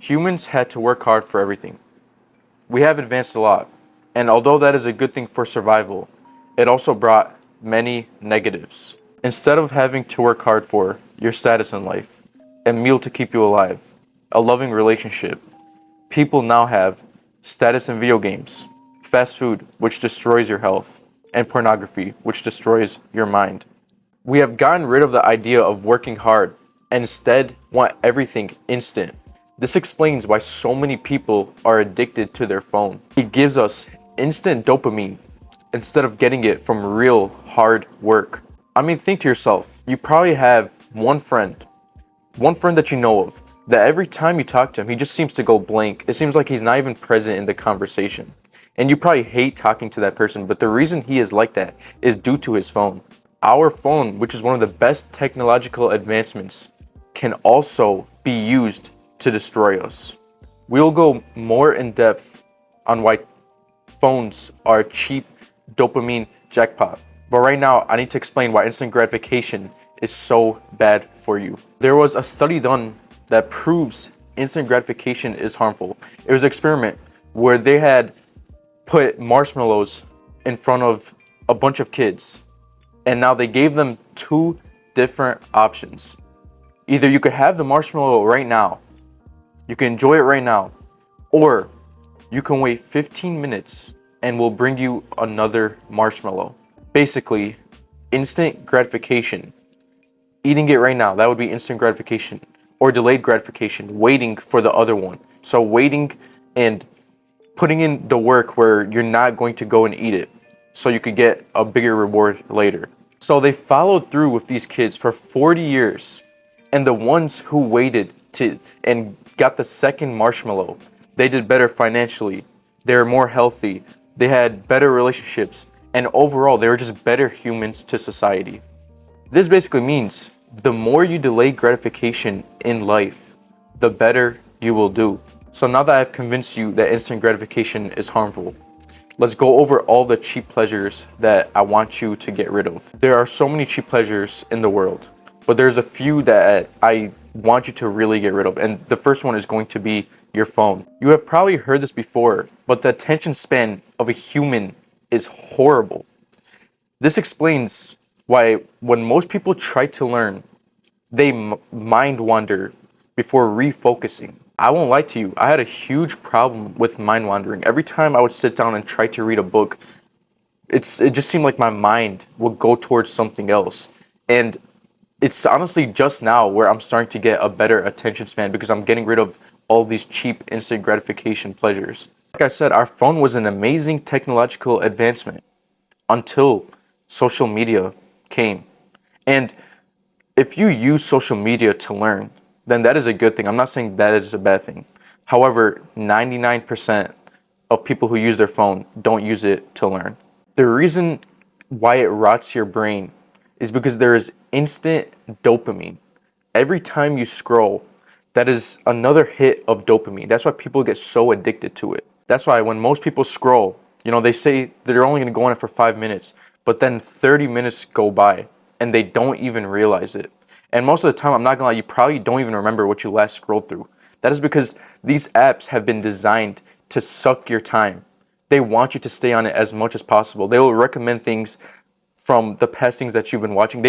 Humans had to work hard for everything. We have advanced a lot, and although that is a good thing for survival, it also brought many negatives. Instead of having to work hard for your status in life, a meal to keep you alive, a loving relationship, people now have status in video games, fast food, which destroys your health, and pornography, which destroys your mind. We have gotten rid of the idea of working hard and instead want everything instant. This explains why so many people are addicted to their phone. It gives us instant dopamine instead of getting it from real hard work. I mean, think to yourself, you probably have one friend that you know of, that every time you talk to him, he just seems to go blank. It seems like he's not even present in the conversation. And you probably hate talking to that person, but the reason he is like that is due to his phone. Our phone, which is one of the best technological advancements, can also be used to destroy us. We'll go more in depth on why phones are a cheap dopamine jackpot. But right now, I need to explain why instant gratification is so bad for you. There was a study done that proves instant gratification is harmful. It was an experiment where they had put marshmallows in front of a bunch of kids, and now they gave them two different options. Either you could have the marshmallow right now, you can enjoy it right now, or you can wait 15 minutes and we'll bring you another marshmallow. Basically, instant gratification. Eating it right now, that would be instant gratification. Or delayed gratification, waiting for the other one. So waiting and putting in the work where you're not going to go and eat it, so you could get a bigger reward later. So they followed through with these kids for 40 years. And the ones who waited and got the second marshmallow, they did better financially. They were more healthy. They had better relationships. And overall, they were just better humans to society. This basically means the more you delay gratification in life, the better you will do. So now that I've convinced you that instant gratification is harmful, let's go over all the cheap pleasures that I want you to get rid of. There are so many cheap pleasures in the world, but there's a few that I want you to really get rid of. And the first one is going to be your phone. You have probably heard this before, but the attention span of a human is horrible. This explains why when most people try to learn, they mind wander before refocusing. I won't lie to you, I had a huge problem with mind wandering. Every time I would sit down and try to read a book, it just seemed like my mind would go towards something else. And it's honestly just now where I'm starting to get a better attention span because I'm getting rid of all these cheap instant gratification pleasures. Like I said, our phone was an amazing technological advancement until social media came. And if you use social media to learn, then that is a good thing. I'm not saying that is a bad thing. However, 99% of people who use their phone don't use it to learn. The reason why it rots your brain is because there is instant dopamine. Every time you scroll, that is another hit of dopamine. That's why people get so addicted to it. That's why when most people scroll, they say they're only going to go on it for 5 minutes, but then 30 minutes go by and they don't even realize it. And most of the time, I'm not gonna lie, you probably don't even remember what you last scrolled through. That is because these apps have been designed to suck your time. They want you to stay on it as much as possible. They will recommend things from the past things that you've been watching.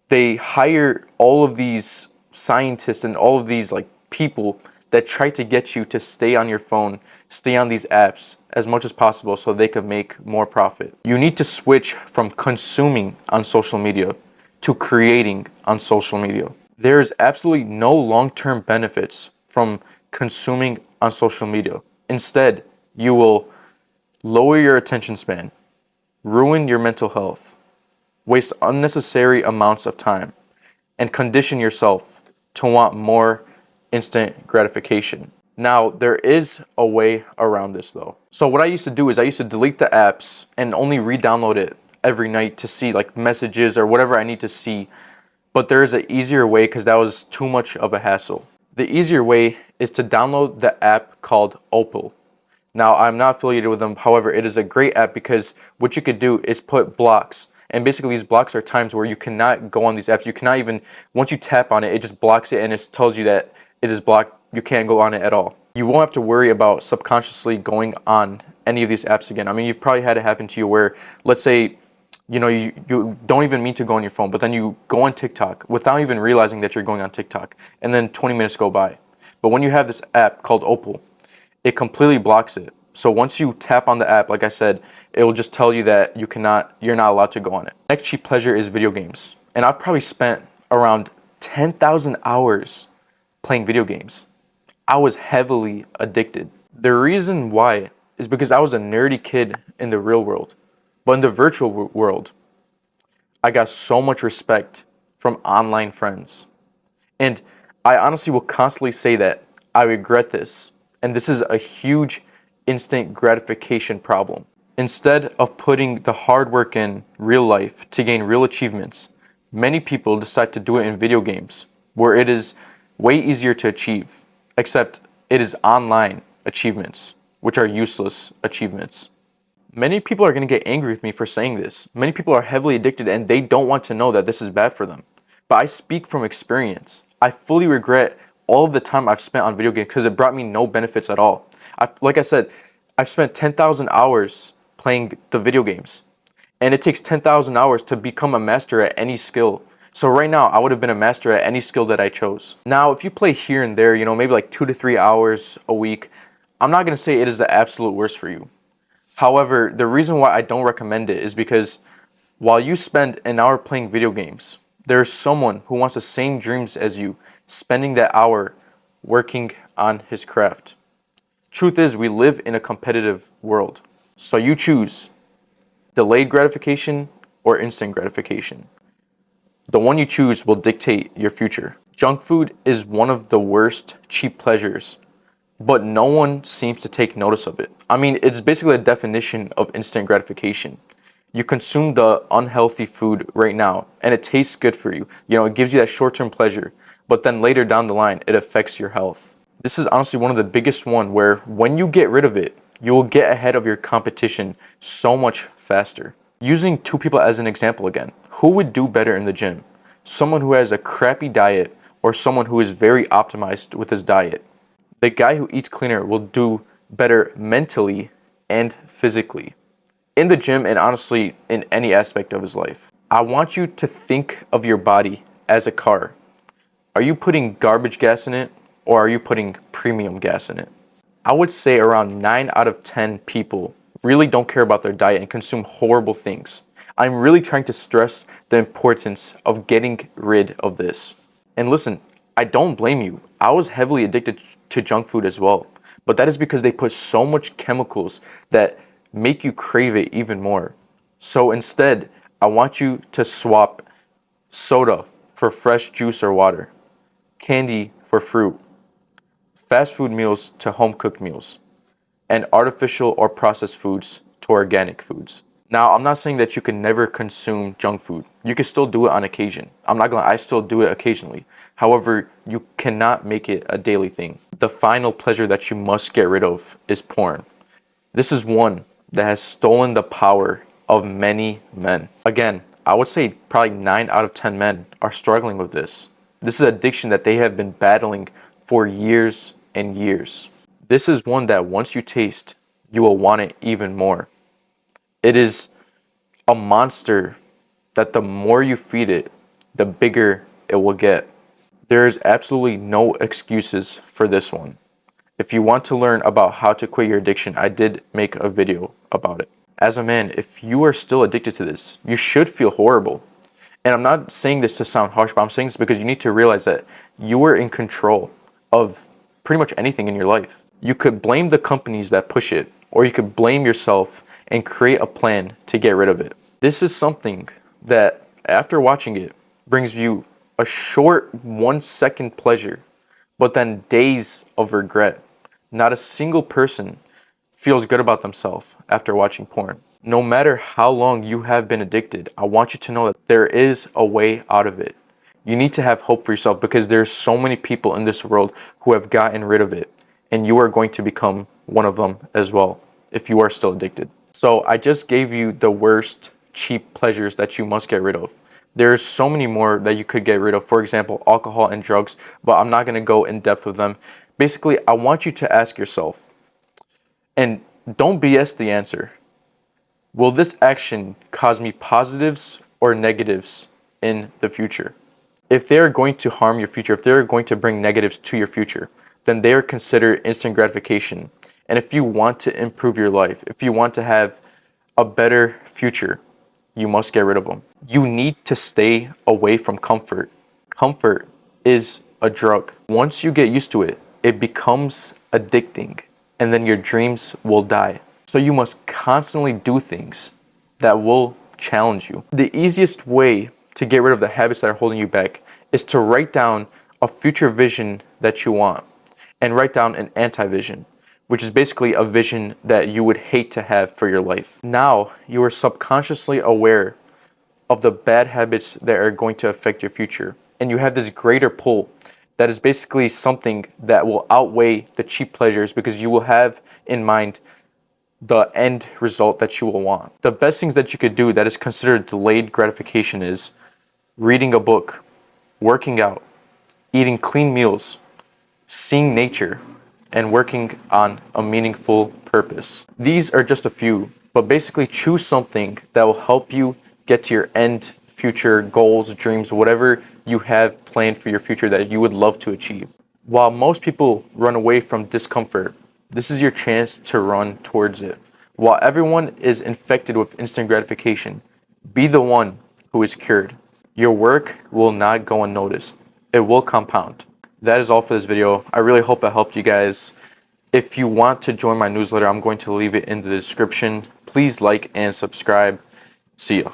They hire all of these scientists and all of these people that try to get you to stay on your phone, stay on these apps as much as possible so they can make more profit. You need to switch from consuming on social media to creating on social media. There is absolutely no long-term benefits from consuming on social media. Instead, you will lower your attention span, ruin your mental health, waste unnecessary amounts of time, and condition yourself to want more instant gratification. Now, there is a way around this though. So what I used to do is I used to delete the apps and only re-download it every night to see messages or whatever I need to see. But there is an easier way because that was too much of a hassle. The easier way is to download the app called Opal. Now, I'm not affiliated with them. However, it is a great app because what you could do is put blocks. And basically these blocks are times where you cannot go on these apps. You cannot even, once you tap on it, it just blocks it and it tells you that it is blocked. You can't go on it at all. You won't have to worry about subconsciously going on any of these apps again. I mean, you've probably had it happen to you where, let's say, you don't even mean to go on your phone, but then you go on TikTok without even realizing that you're going on TikTok, and then 20 minutes go by. But when you have this app called Opal, it completely blocks it. So once you tap on the app, like I said, it will just tell you that you're not allowed to go on it. Next cheap pleasure is video games. And I've probably spent around 10,000 hours playing video games. I was heavily addicted. The reason why is because I was a nerdy kid in the real world. But in the virtual world, I got so much respect from online friends. And I honestly will constantly say that I regret this. And this is a huge instant gratification problem. Instead of putting the hard work in real life to gain real achievements, many people decide to do it in video games, where it is way easier to achieve, except it is online achievements, which are useless achievements. Many people are going to get angry with me for saying this. Many people are heavily addicted and they don't want to know that this is bad for them. But I speak from experience. I fully regret all of the time I've spent on video games because it brought me no benefits at all. Like I said, I've spent 10,000 hours playing the video games. And it takes 10,000 hours to become a master at any skill. So right now, I would have been a master at any skill that I chose. Now, if you play here and there, maybe like 2 to 3 hours a week, I'm not going to say it is the absolute worst for you. However, the reason why I don't recommend it is because while you spend an hour playing video games, there's someone who wants the same dreams as you, spending that hour working on his craft. Truth is, we live in a competitive world. So you choose delayed gratification or instant gratification. The one you choose will dictate your future. Junk food is one of the worst cheap pleasures, but no one seems to take notice of it. I mean, it's basically a definition of instant gratification. You consume the unhealthy food right now, and it tastes good for you. It gives you that short-term pleasure, but then later down the line, it affects your health. This is honestly one of the biggest one where when you get rid of it, you will get ahead of your competition so much faster. Using two people as an example again, who would do better in the gym? Someone who has a crappy diet or someone who is very optimized with his diet? The guy who eats cleaner will do better mentally and physically in the gym and honestly in any aspect of his life. I want you to think of your body as a car. Are you putting garbage gas in it or are you putting premium gas in it? I would say around 9 out of 10 people really don't care about their diet and consume horrible things. I'm really trying to stress the importance of getting rid of this. And listen, I don't blame you. I was heavily addicted to junk food as well. But that is because they put so much chemicals that make you crave it even more. So instead, I want you to swap soda for fresh juice or water, candy for fruit, fast food meals to home cooked meals, and artificial or processed foods to organic foods. Now, I'm not saying that you can never consume junk food. You can still do it on occasion. I still do it occasionally. However, you cannot make it a daily thing. The final pleasure that you must get rid of is porn. This is one that has stolen the power of many men. Again, I would say probably 9 out of 10 men are struggling with this. This is an addiction that they have been battling for years and years. This is one that once you taste, you will want it even more. It is a monster that the more you feed it, the bigger it will get. There is absolutely no excuses for this one. If you want to learn about how to quit your addiction, I did make a video about it. As a man, if you are still addicted to this, you should feel horrible. And I'm not saying this to sound harsh, but I'm saying this because you need to realize that you are in control of pretty much anything in your life. You could blame the companies that push it, or you could blame yourself and create a plan to get rid of it. This is something that, after watching it, brings you a short 1-second pleasure, but then days of regret. Not a single person feels good about themselves after watching porn. No matter how long you have been addicted, I want you to know that there is a way out of it. You need to have hope for yourself because there's so many people in this world who have gotten rid of it, and you are going to become one of them as well if you are still addicted. So I just gave you the worst cheap pleasures that you must get rid of. There's so many more that you could get rid of. For example, alcohol and drugs, but I'm not going to go in depth with them. Basically, I want you to ask yourself, and don't BS the answer. Will this action cause me positives or negatives in the future? If they are going to harm your future, if they're going to bring negatives to your future, then they are considered instant gratification. And if you want to improve your life, if you want to have a better future, you must get rid of them. You need to stay away from comfort. Comfort is a drug. Once you get used to it, it becomes addicting, and then your dreams will die. So you must constantly do things that will challenge you. The easiest way to get rid of the habits that are holding you back is to write down a future vision that you want and write down an anti-vision, which is basically a vision that you would hate to have for your life. Now you are subconsciously aware of the bad habits that are going to affect your future, and you have this greater pull that is basically something that will outweigh the cheap pleasures, because you will have in mind the end result that you will want. The best things that you could do that is considered delayed gratification is reading a book, working out, eating clean meals, seeing nature, and working on a meaningful purpose. These are just a few, but basically choose something that will help you get to your end future goals, dreams, whatever you have planned for your future that you would love to achieve. While most people run away from discomfort, this is your chance to run towards it. While everyone is infected with instant gratification, be the one who is cured. Your work will not go unnoticed. It will compound. That is all for this video. I really hope it helped you guys. If you want to join my newsletter, I'm going to leave it in the description. Please like and subscribe. See ya.